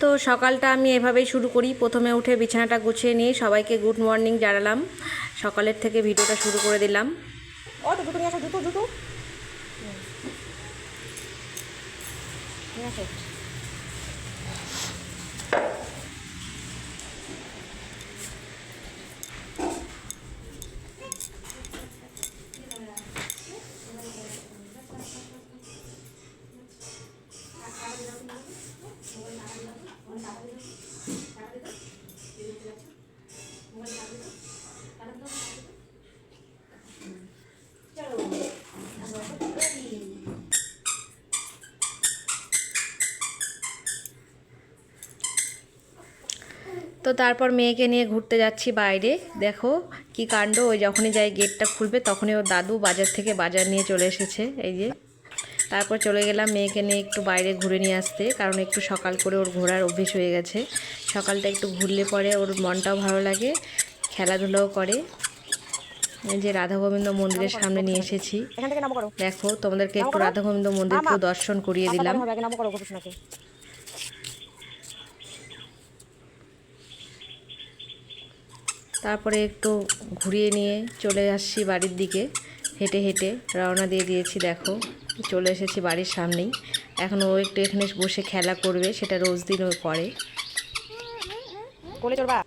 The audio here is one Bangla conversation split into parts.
তো সকালটা আমি এভাবেই শুরু করি। প্রথমে উঠে বিছানাটা গুছিয়ে নিয়ে সবাইকে গুড মর্নিং জানালাম, সকালের থেকে ভিডিওটা শুরু করে দিলাম। ও তো জুতো নিয়ে আসো, জুতো জুতো নিয়ে আসো। তো তারপর মেয়েকে নিয়ে ঘুরতে যাচ্ছি বাইরে। দেখো কি কাণ্ড, ওই যখনই যাই গেটটা খুলবে তখনই ওর দাদু বাজার থেকে বাজার নিয়ে চলে এসেছে। এই যে তারপর চলে গেলাম মেয়েকে নিয়ে একটু বাইরে ঘুরে নিয়ে আসতে, কারণ একটু সকাল করে ওর ঘোরার অভ্যেস হয়ে গেছে। সকালটা একটু ঘুরলে পরে ওর মনটাও ভালো লাগে, খেলাধুলাও করে। এই যে রাধা গোবিন্দ মন্দিরের সামনে নিয়ে এসেছি। দেখো তোমাদেরকে একটু রাধা গোবিন্দ মন্দিরকেও দর্শন করিয়ে দিলাম। তারপরে একটু ঘুরিয়ে নিয়ে চলে আসছি বাড়ির দিকে, হেঁটে হেঁটে রওনা দিয়ে দিয়েছি। দেখো চলে এসেছি বাড়ির সামনেই। এখন ও একটু এখানে বসে খেলা করবে, সেটা রোজ দিন ও করে। কোলে চড়বা।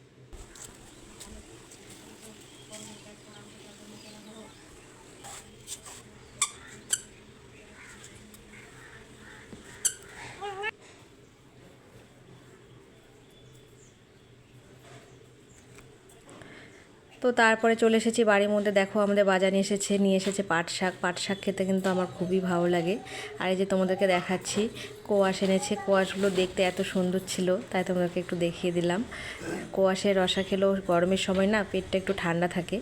তো তারপরে চলে এসেছি বাড়ির মধ্যে। দেখো আমাদের বাজার নিয়ে এসেছে পাট শাক। পাট শাক খেতে কিন্তু আমার খুবই ভালো লাগে। আর এই যে তোমাদেরকে দেখাচ্ছি কোয়াশ এনেছে। কোয়াশগুলো দেখতে এত সুন্দর ছিল, তাই তোমাদেরকে একটু দেখিয়ে দিলাম। কোয়াশের রসা খেলেও গরমের সময় না পেটটা একটু ঠান্ডা থাকে।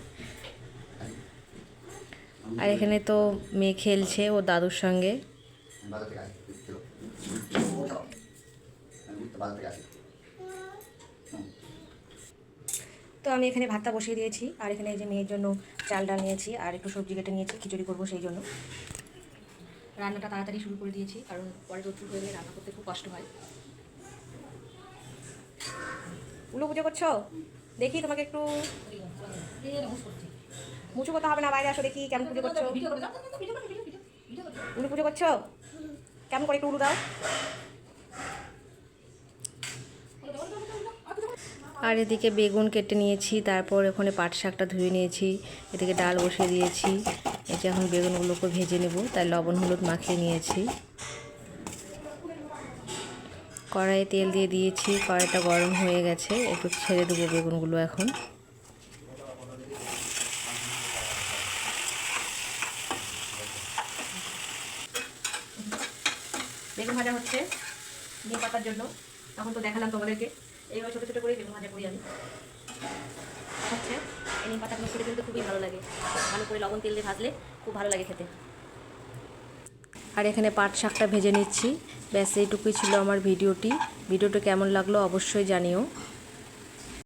আর এখানে তো মেয়ে খেলছে ও দাদুর সঙ্গে। তো আমি এখানে ভাতটা বসিয়ে দিয়েছি, আর এখানে এই যে মেয়ের জন্য চাল ডাল নিয়েছি, আর একটু সবজি কেটে নিয়েছি, খিচুড়ি করবো সেই জন্য। রান্নাটা তাড়াতাড়ি শুরু করে দিয়েছি, কারণ পরে রোদ হয়ে গেলে রান্না করতে খুব কষ্ট হয়। উলু পুজো করছো? দেখি তোমাকে একটু মুচু করতে হবে না, বাইরে আসো দেখি কেমন পুজো করছো। উলু পুজো করছো কেমন করে, একটু উলু দাও। আর এদিকে বেগুন কেটে নিয়েছি, তারপর ওখানে পাট শাকটা ধুয়ে নিয়েছি, এদিকে ডাল বসিয়ে দিয়েছি। এই যে এখন বেগুনগুলোকে ভেজে নেব, তাই লবণ হলুদ মাখিয়ে নিয়েছি। কড়াইয়ে তেল দিয়ে দিয়েছি, কড়াইটা গরম হয়ে গেছে, একটু ছেড়ে দেবো বেগুনগুলো এখন। বেগুন ভাজা হচ্ছে নিম পাতার জন্য। তখন তো দেখালাম তোমাদেরকে, এইভাবে ছোটো ছোটো করে বেগুন ভাজা করি আমি। হচ্ছে এই নিম পাতাগুলো খেতে কিন্তু খুবই ভালো লাগে, ভালো করে লবণ তেল দিয়ে ভাজলে খুব ভালো লাগে খেতে। আর এখানে পাট শাকটা ভেজে নিচ্ছি। ব্যাস এইটুকুই ছিল আমার ভিডিওটি। ভিডিওটা কেমন লাগলো অবশ্যই জানিও।